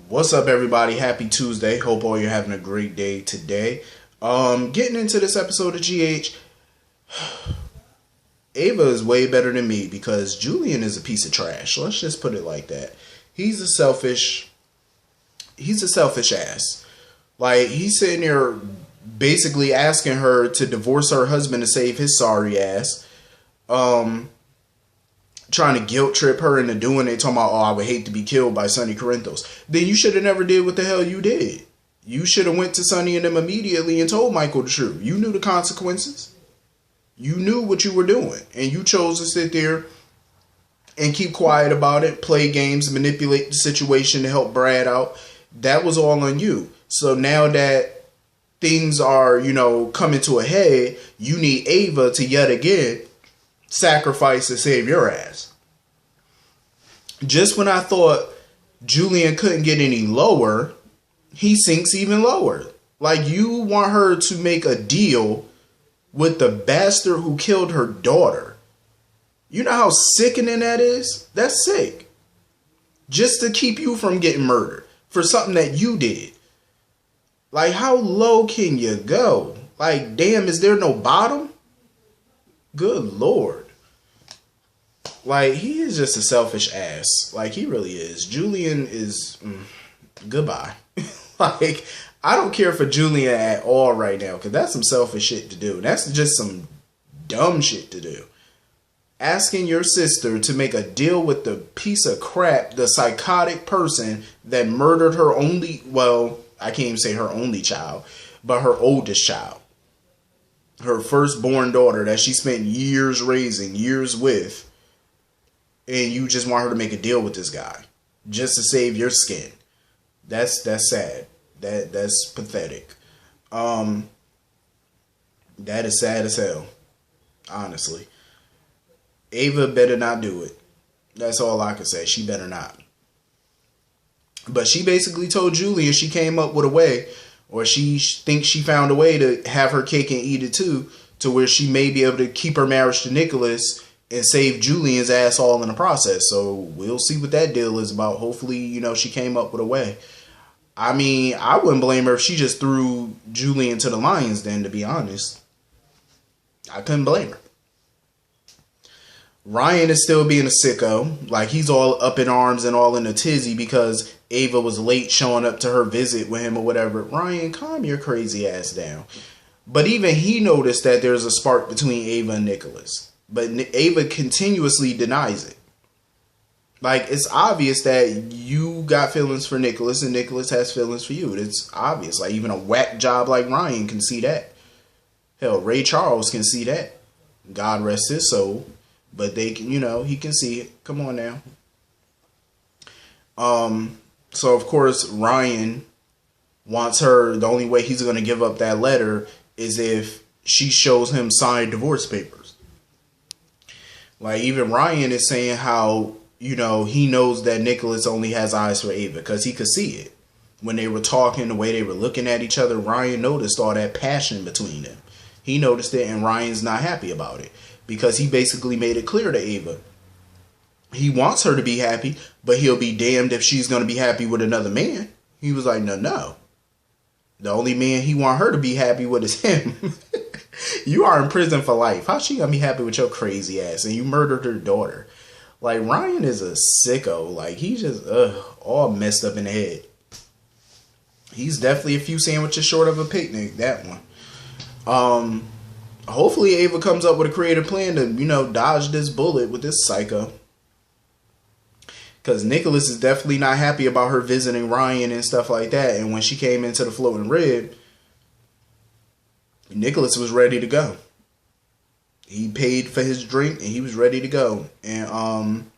What's up, everybody? Happy Tuesday. Hope all you're having a great day today. Getting into this episode of GH, Ava is way better than me because Julian is a piece of trash. Let's just put it like that. He's a selfish ass. Like, he's sitting there basically asking her to divorce her husband to save his sorry ass. Trying to guilt trip her into doing it, talking about, I would hate to be killed by Sonny Corinthos. Then you should have never did what the hell you did. You should have went to Sonny and them immediately and told Michael the truth. You knew the consequences. You knew what you were doing. And you chose to sit there and keep quiet about it, play games, manipulate the situation to help Brad out. That was all on you. So now that things are, coming to a head, you need Ava to yet again sacrifice to save your ass. Just when I thought Julian couldn't get any lower, he sinks even lower. Like, you want her to make a deal with the bastard who killed her daughter. You know how sickening that is? That's sick. Just to keep you from getting murdered for something that you did. Like, how low can you go? Like, damn, is there no bottom? Good Lord. Like, he is just a selfish ass. Like, he really is. Julian is... goodbye. Like, I don't care for Julian at all right now, because that's some selfish shit to do. That's just some dumb shit to do. Asking your sister to make a deal with the piece of crap, the psychotic person that murdered her only... Well, I can't even say her only child, but her oldest child. Her firstborn daughter that she spent years raising, years with, and you just want her to make a deal with this guy just to save your skin. That's sad. That's pathetic. That is sad as hell. Honestly. Ava better not do it. That's all I can say. She better not. But she basically told Julian she came up with a way, or she thinks she found a way to have her cake and eat it too, to where she may be able to keep her marriage to Nicholas and save Julian's ass all in the process. So we'll see what that deal is about. Hopefully, she came up with a way. I mean, I wouldn't blame her if she just threw Julian to the lions then, to be honest. I couldn't blame her. Ryan is still being a sicko. Like, he's all up in arms and all in a tizzy because Ava was late showing up to her visit with him or whatever. Ryan, calm your crazy ass down. But even he noticed that there's a spark between Ava and Nicholas. But Ava continuously denies it. Like, it's obvious that you got feelings for Nicholas and Nicholas has feelings for you. It's obvious. Like, even a whack job like Ryan can see that. Hell, Ray Charles can see that. God rest his soul. But they can, he can see it. Come on now. So of course Ryan wants her. The only way he's going to give up that letter is if she shows him signed divorce papers. Like, even Ryan is saying how, he knows that Nicholas only has eyes for Ava because he could see it. When they were talking, the way they were looking at each other, Ryan noticed all that passion between them. He noticed it, and Ryan's not happy about it. Because he basically made it clear to Ava. He wants her to be happy, but he'll be damned if she's going to be happy with another man. He was like, no. The only man he want her to be happy with is him. You are in prison for life. How's she going to be happy with your crazy ass? And you murdered her daughter. Like, Ryan is a sicko. Like, he's just all messed up in the head. He's definitely a few sandwiches short of a picnic, that one. Hopefully Ava comes up with a creative plan to, dodge this bullet with this psycho. Because Nicholas is definitely not happy about her visiting Ryan and stuff like that. And when she came into the floating rib, Nicholas was ready to go. He paid for his drink and he was ready to go. And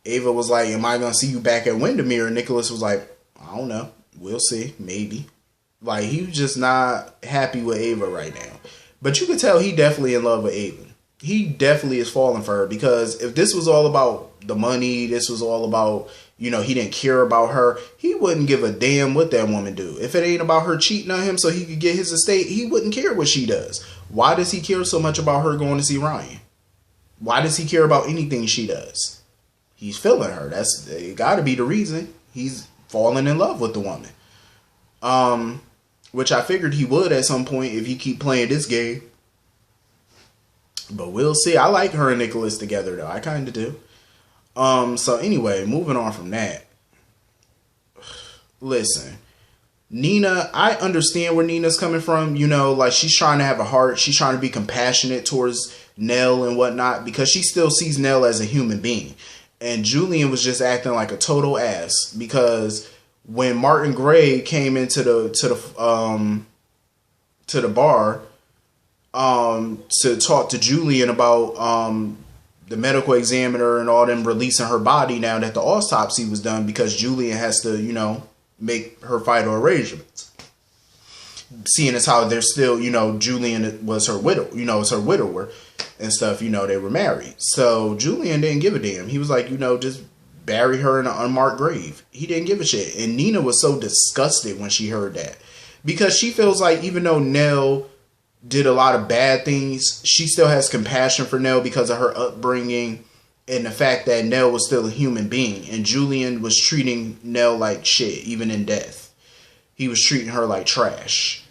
Ava was like, am I going to see you back at Windermere? And Nicholas was like, I don't know. We'll see. Maybe. Like, he was just not happy with Ava right now. But you could tell he definitely in love with Ava. He definitely is falling for her. Because if this was all about the money, this was all about, he didn't care about her, he wouldn't give a damn what that woman do. If it ain't about her cheating on him so he could get his estate, he wouldn't care what she does. Why does he care so much about her going to see Ryan? Why does he care about anything she does? He's feeling her. That's it got to be the reason he's falling in love with the woman. Which I figured he would at some point if he keep playing this game. But we'll see. I like her and Nicholas together though. I kind of do. So anyway, moving on from that. Listen, Nina, I understand where Nina's coming from. You know, like she's trying to have a heart. She's trying to be compassionate towards Nelle and whatnot because she still sees Nelle as a human being. And Julian was just acting like a total ass because when Martin Gray came into the bar to talk to Julian about the medical examiner and all them releasing her body now that the autopsy was done because Julian has to, you know, make her final arrangements. Seeing as how they're still, you know, Julian was her widow, you know, it's her widower and stuff, you know, they were married. So Julian didn't give a damn. He was like, you know, just bury her in an unmarked grave. He didn't give a shit. And Nina was so disgusted when she heard that because she feels like even though Nelle did a lot of bad things, she still has compassion for Nelle because of her upbringing and the fact that Nelle was still a human being. And Julian was treating Nelle like shit, even in death. He was treating her like trash.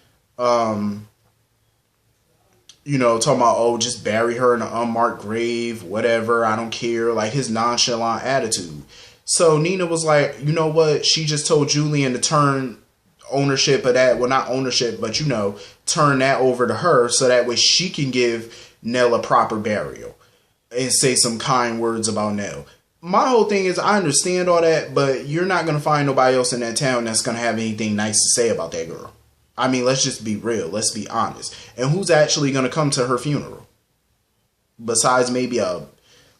You know, talking about, oh, just bury her in an unmarked grave, whatever, I don't care. Like his nonchalant attitude. So Nina was like, you know what? She just told Julian to turn ownership of that. Well, not ownership, but, you know, turn that over to her so that way she can give Nelle a proper burial and say some kind words about Nelle. My whole thing is I understand all that, but you're not going to find nobody else in that town that's going to have anything nice to say about that girl. I mean, let's just be real. Let's be honest. And who's actually going to come to her funeral? Besides maybe a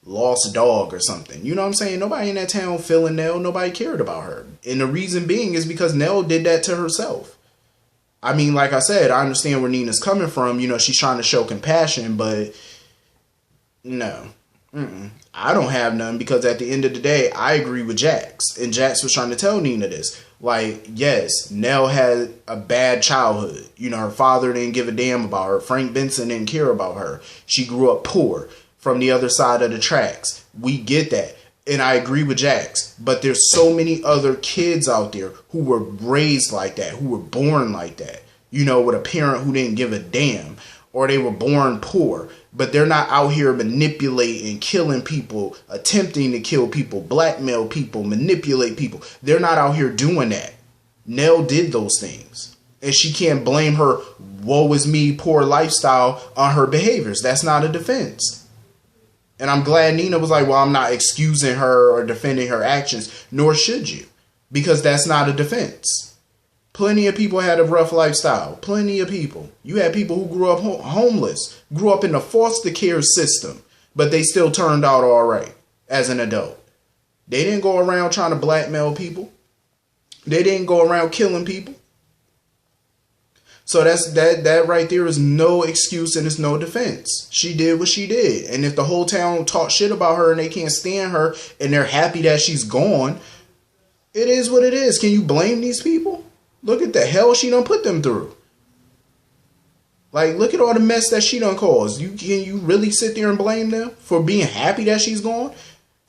lost dog or something. You know what I'm saying? Nobody in that town feeling Nelle. Nobody cared about her. And the reason being is because Nelle did that to herself. I mean, like I said, I understand where Nina's coming from. You know, she's trying to show compassion, but no. I don't have none because at the end of the day, I agree with Jax. And Jax was trying to tell Nina this. Like, yes, Nelle had a bad childhood. You know, her father didn't give a damn about her. Frank Benson didn't care about her. She grew up poor from the other side of the tracks. We get that. And I agree with Jax. But there's so many other kids out there who were raised like that, who were born like that. You know, with a parent who didn't give a damn. Or they were born poor. But they're not out here manipulating, killing people, attempting to kill people, blackmail people, manipulate people. They're not out here doing that. Nelle did those things. And she can't blame her woe is me, poor lifestyle on her behaviors. That's not a defense. And I'm glad Nina was like, well, I'm not excusing her or defending her actions, nor should you. Because that's not a defense. Plenty of people had a rough lifestyle. Plenty of people. You had people who grew up homeless, grew up in the foster care system, but they still turned out all right as an adult. They didn't go around trying to blackmail people. They didn't go around killing people. So that right there is no excuse and it's no defense. She did what she did. And if the whole town talk shit about her and they can't stand her and they're happy that she's gone, it is what it is. Can you blame these people? Look at the hell she done put them through. Like, look at all the mess that she done caused. Can you really sit there and blame them for being happy that she's gone?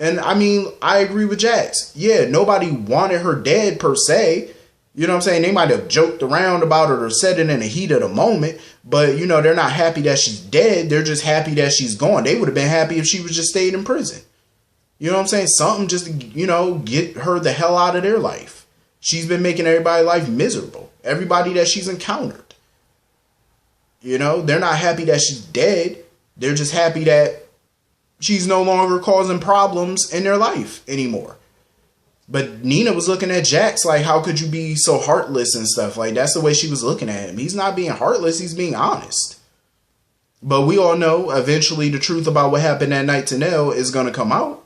And I mean, I agree with Jax. Yeah, nobody wanted her dead per se. You know what I'm saying? They might have joked around about it or said it in the heat of the moment. But, you know, they're not happy that she's dead. They're just happy that she's gone. They would have been happy if she was just stayed in prison. You know what I'm saying? Something just to, you know, get her the hell out of their life. She's been making everybody's life miserable. Everybody that she's encountered. You know, they're not happy that she's dead. They're just happy that she's no longer causing problems in their life anymore. But Nina was looking at Jax like, how could you be so heartless and stuff? Like, that's the way she was looking at him. He's not being heartless. He's being honest. But we all know eventually the truth about what happened that night to Nelle is going to come out.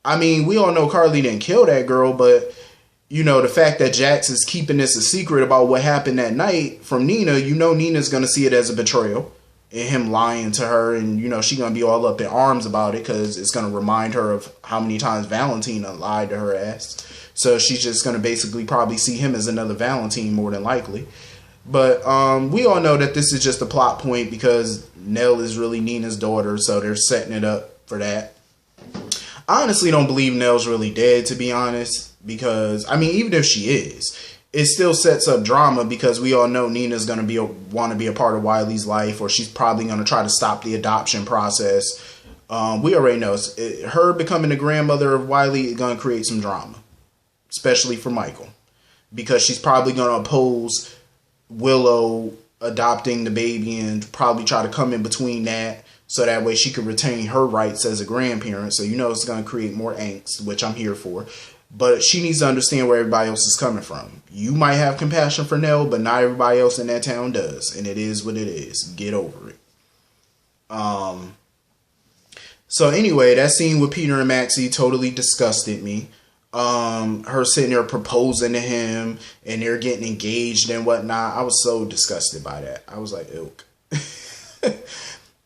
I mean, we all know Carly didn't kill that girl, but you know, the fact that Jax is keeping this a secret about what happened that night from Nina, you know Nina's going to see it as a betrayal and him lying to her. And, you know, she's going to be all up in arms about it because it's going to remind her of how many times Valentina lied to her ass. So she's just going to basically probably see him as another Valentine more than likely. But we all know that this is just a plot point because Nelle is really Nina's daughter. So they're setting it up for that. I honestly don't believe Nelle's really dead, to be honest, because, I mean, even if she is, it still sets up drama because we all know Nina's going to want to be a part of Wiley's life, or she's probably going to try to stop the adoption process. We already know her becoming the grandmother of Wiley is going to create some drama, especially for Michael, because she's probably going to oppose Willow adopting the baby and probably try to come in between that so that way she could retain her rights as a grandparent. So you know it's going to create more angst, which I'm here for. But she needs to understand where everybody else is coming from. You might have compassion for Nelle, but not everybody else in that town does. And it is what it is. Get over it. So anyway, that scene with Peter and Maxie totally disgusted me. Her sitting there proposing to him and they're getting engaged and whatnot. I was so disgusted by that. I was like, ilk.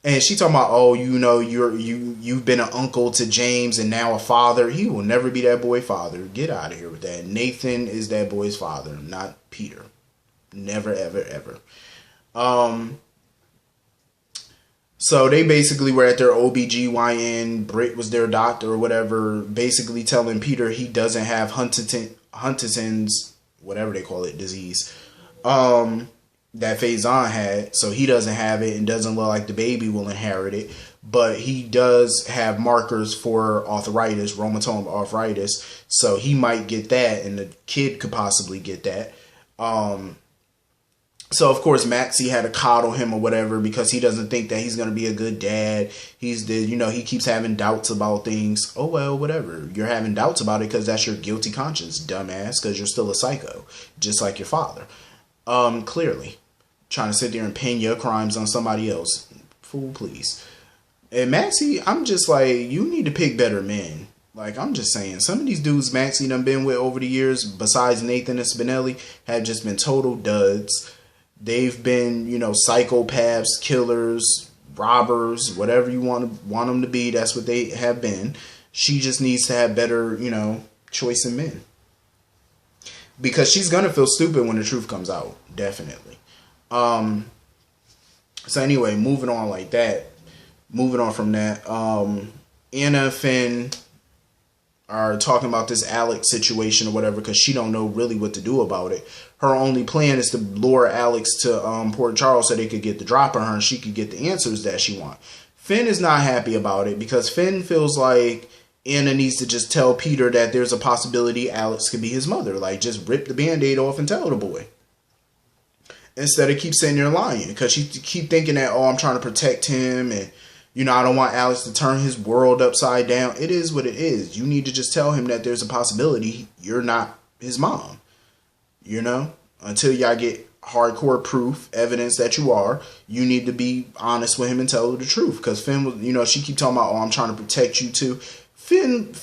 And she talking about, oh, you know, you've been an uncle to James and now a father. He will never be that boy father. Get out of here with that. Nathan is that boy's father, not Peter. Never, ever, ever. So they basically were at their OBGYN. Britt was their doctor or whatever, basically telling Peter he doesn't have Huntington's, whatever they call it, disease. That Faison had, so he doesn't have it and doesn't look like the baby will inherit it, but he does have markers for arthritis, rheumatoid arthritis, so he might get that and the kid could possibly get that. So of course Maxie had to coddle him or whatever because he doesn't think that he's going to be a good dad. He keeps having doubts about things. Oh well, whatever. You're having doubts about it because that's your guilty conscience, dumbass, because you're still a psycho, just like your father. Clearly. Trying to sit there and pin your crimes on somebody else. Fool, please. And Maxie, I'm just like, you need to pick better men. Like, I'm just saying, some of these dudes Maxie done been with over the years, besides Nathan and Spinelli, have just been total duds. They've been, psychopaths, killers, robbers, whatever you want them to be. That's what they have been. She just needs to have better, choice in men. Because she's going to feel stupid when the truth comes out. Definitely. So anyway, moving on like that. Moving on from that. Anna and Finn are talking about this Alex situation or whatever because she don't know really what to do about it. Her only plan is to lure Alex to Port Charles so they could get the drop on her and she could get the answers that she wants. Finn is not happy about it because Finn feels like Anna needs to just tell Peter that there's a possibility Alex could be his mother. Like, just rip the Band-Aid off and tell the boy. Instead of keep sitting there lying. Because she keep thinking that, I'm trying to protect him. And, I don't want Alex to turn his world upside down. It is what it is. You need to just tell him that there's a possibility you're not his mom. Until y'all get hardcore proof, evidence that you are, you need to be honest with him and tell her the truth. Because Finn was, she keep talking about, I'm trying to protect you too. Finn,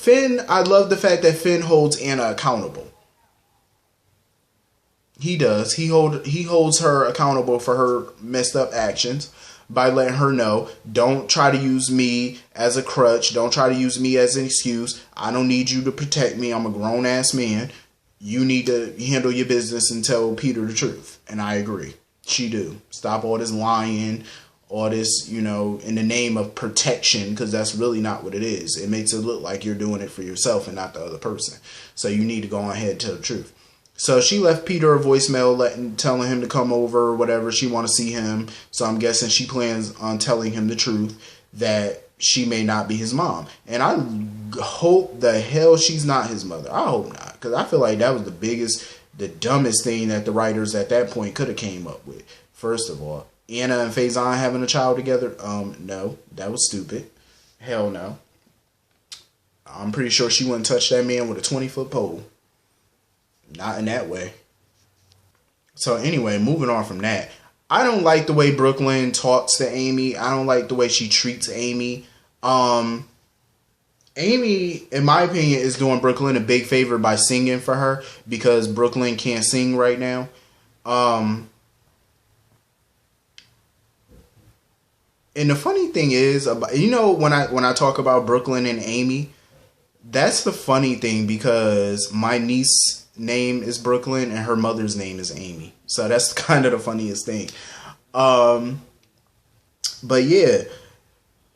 I love the fact that Finn holds Anna accountable. He does. He holds her accountable for her messed up actions by letting her know, don't try to use me as a crutch. Don't try to use me as an excuse. I don't need you to protect me. I'm a grown ass man. You need to handle your business and tell Peter the truth. And I agree. She do. Stop all this lying, all this, in the name of protection, because that's really not what it is. It makes it look like you're doing it for yourself and not the other person. So you need to go ahead and tell the truth. So she left Peter a voicemail telling him to come over or whatever. She want to see him. So I'm guessing she plans on telling him the truth that she may not be his mom. And I hope the hell she's not his mother. I hope not. Because I feel like that was the dumbest thing that the writers at that point could have came up with. First of all, Anna and Faison having a child together? No. That was stupid. Hell no. I'm pretty sure she wouldn't touch that man with a 20-foot pole. Not in that way. So anyway, moving on from that. I don't like the way Brooklyn talks to Amy. I don't like the way she treats Amy. Amy, in my opinion, is doing Brooklyn a big favor by singing for her because Brooklyn can't sing right now. And the funny thing is, when I talk about Brooklyn and Amy, that's the funny thing because my niece name is Brooklyn and her mother's name is Amy. So that's kind of the funniest thing. But yeah,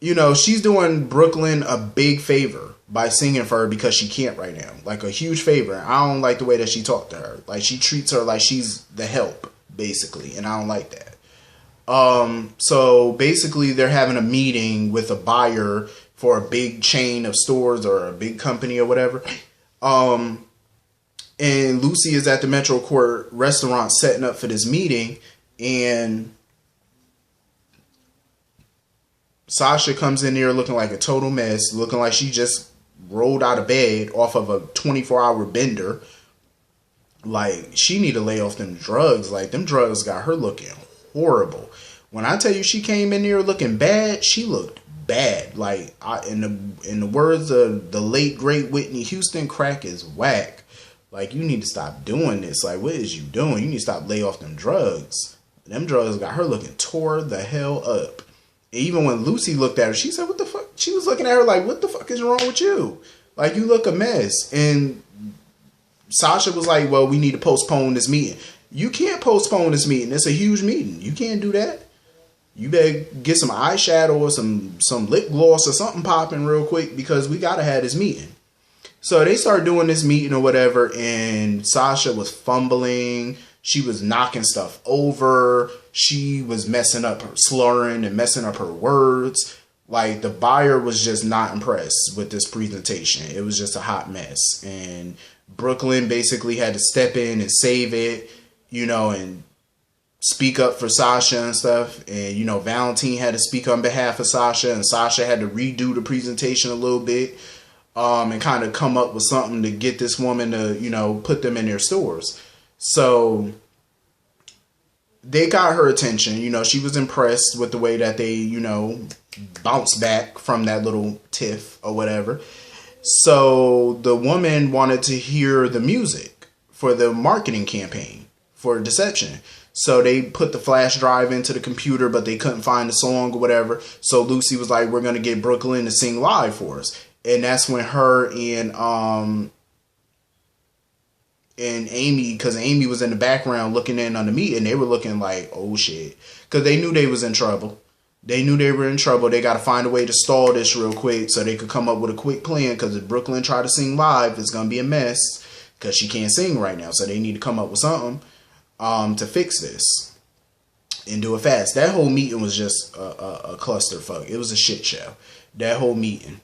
you know, she's doing Brooklyn a big favor by singing for her because she can't right now. Like a huge favor. I don't like the way that she talked to her. Like she treats her like she's the help, basically. And I don't like that. So basically they're having a meeting with a buyer for a big chain of stores or a big company or whatever. And Lucy is at the Metro Court restaurant setting up for this meeting, and Sasha comes in there looking like a total mess, looking like she just rolled out of bed off of a 24-hour bender. Like, she need to lay off them drugs. Like, them drugs got her looking horrible. When I tell you she came in there looking bad, she looked bad. Like, in the words of the late, great Whitney Houston, crack is whack. Like, you need to stop doing this. Like, what is you doing? You need to stop lay off them drugs. Them drugs got her looking tore the hell up. Even when Lucy looked at her, she said, what the fuck? She was looking at her like, what the fuck is wrong with you? Like, you look a mess. And Sasha was like, well, we need to postpone this meeting. You can't postpone this meeting. It's a huge meeting. You can't do that. You better get some eyeshadow or some lip gloss or something popping real quick because we got to have this meeting. So they start doing this meeting or whatever, and Sasha was fumbling. She was knocking stuff over. She was messing up her slurring and messing up her words. Like, the buyer was just not impressed with this presentation. It was just a hot mess. And Brooklyn basically had to step in and save it, you know, and speak up for Sasha and stuff. And, you know, Valentine had to speak on behalf of Sasha, and Sasha had to redo the presentation a little bit. And kind of come up with something to get this woman to, you know, put them in their stores. So they got her attention. You know, she was impressed with the way that they, you know, bounced back from that little tiff or whatever. So the woman wanted to hear the music for the marketing campaign for Deception. So they put the flash drive into the computer, but they couldn't find the song or whatever. So Lucy was like, we're going to get Brooklyn to sing live for us. And that's when her and Amy, because Amy was in the background looking in on the meeting, they were looking like, oh shit. Because they knew they was in trouble. They knew they were in trouble. They got to find a way to stall this real quick so they could come up with a quick plan. Because if Brooklyn try to sing live, it's going to be a mess. Because she can't sing right now. So they need to come up with something to fix this. And do it fast. That whole meeting was just a clusterfuck. It was a shit show. That whole meeting.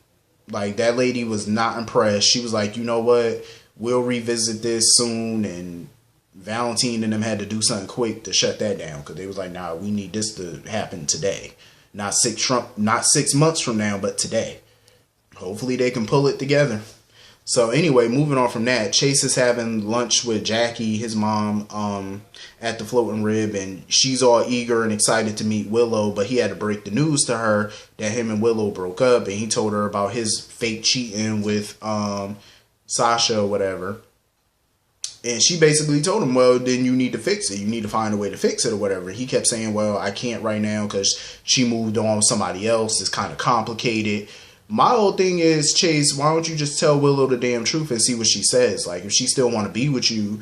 Like, that lady was not impressed. She was like, you know what? We'll revisit this soon. And Valentine and them had to do something quick to shut that down. Because they was like, nah, we need this to happen today. Not 6 months from now, but today. Hopefully they can pull it together. So anyway, moving on from that, Chase is having lunch with Jackie, his mom, at the Floating Rib, and she's all eager and excited to meet Willow, but he had to break the news to her that him and Willow broke up, and he told her about his fake cheating with Sasha or whatever. And she basically told him, well, then you need to fix it. You need to find a way to fix it or whatever. He kept saying, well, I can't right now because she moved on with somebody else. It's kind of complicated. My whole thing is, Chase, why don't you just tell Willow the damn truth and see what she says? Like, if she still want to be with you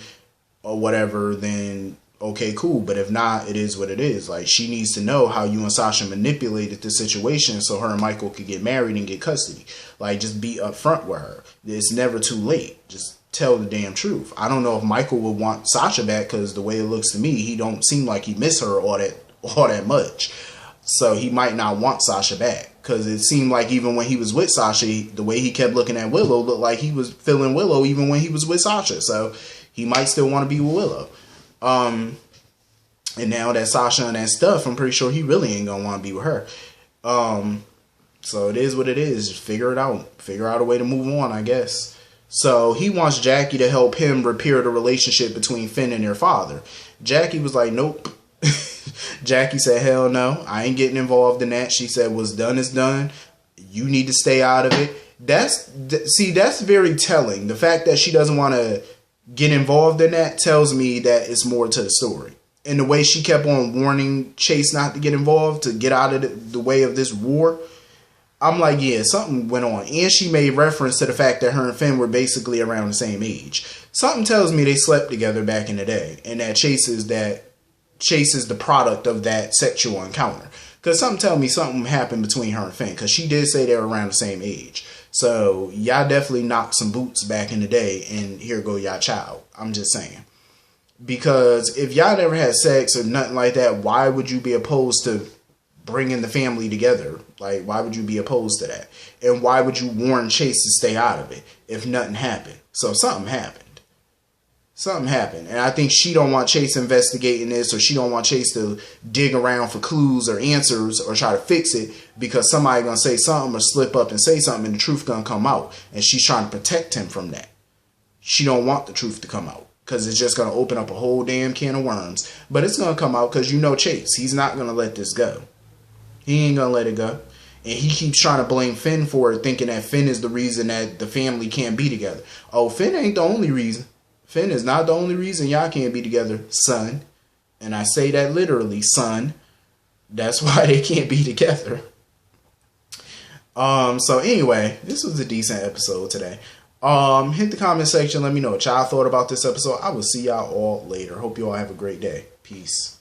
or whatever, then okay, cool. But if not, it is what it is. Like, she needs to know how you and Sasha manipulated the situation so her and Michael could get married and get custody. Like, just be upfront with her. It's never too late. Just tell the damn truth. I don't know if Michael would want Sasha back because the way it looks to me, he don't seem like he miss her all that much. So he might not want Sasha back. Because it seemed like even when he was with Sasha, the way he kept looking at Willow looked like he was feeling Willow even when he was with Sasha. So he might still want to be with Willow. And now that Sasha and that stuff, I'm pretty sure he really ain't going to want to be with her. So it is what it is. Just figure it out. Figure out a way to move on, I guess. So he wants Jackie to help him repair the relationship between Finn and their father. Jackie was like, nope. Jackie said, hell no, I ain't getting involved in that. She said, what's done is done. You need to stay out of it. That's very telling. The fact that she doesn't want to get involved in that tells me that it's more to the story. And the way she kept on warning Chase not to get involved, to get out of the way of this war, I'm like, yeah, something went on. And she made reference to the fact that her and Finn were basically around the same age. Something tells me they slept together back in the day. And that Chase is the product of that sexual encounter. Because something tell me something happened between her and Finn. Because she did say they were around the same age. So y'all definitely knocked some boots back in the day. And here go y'all child. I'm just saying. Because if y'all never had sex or nothing like that, why would you be opposed to bringing the family together? Like, why would you be opposed to that? And why would you warn Chase to stay out of it if nothing happened? So something happened. Something happened. And I think she don't want Chase investigating this, or she don't want Chase to dig around for clues or answers or try to fix it, because somebody gonna say something or slip up and say something and the truth gonna come out. And she's trying to protect him from that. She don't want the truth to come out, because it's just going to open up a whole damn can of worms. But it's going to come out because you know Chase. He's not going to let this go. He ain't going to let it go. And he keeps trying to blame Finn for it, thinking that Finn is the reason that the family can't be together. Oh, Finn ain't the only reason. Finn is not the only reason y'all can't be together, son. And I say that literally, son. That's why they can't be together. So anyway, this was a decent episode today. Hit the comment section. Let me know what y'all thought about this episode. I will see y'all all later. Hope you all have a great day. Peace.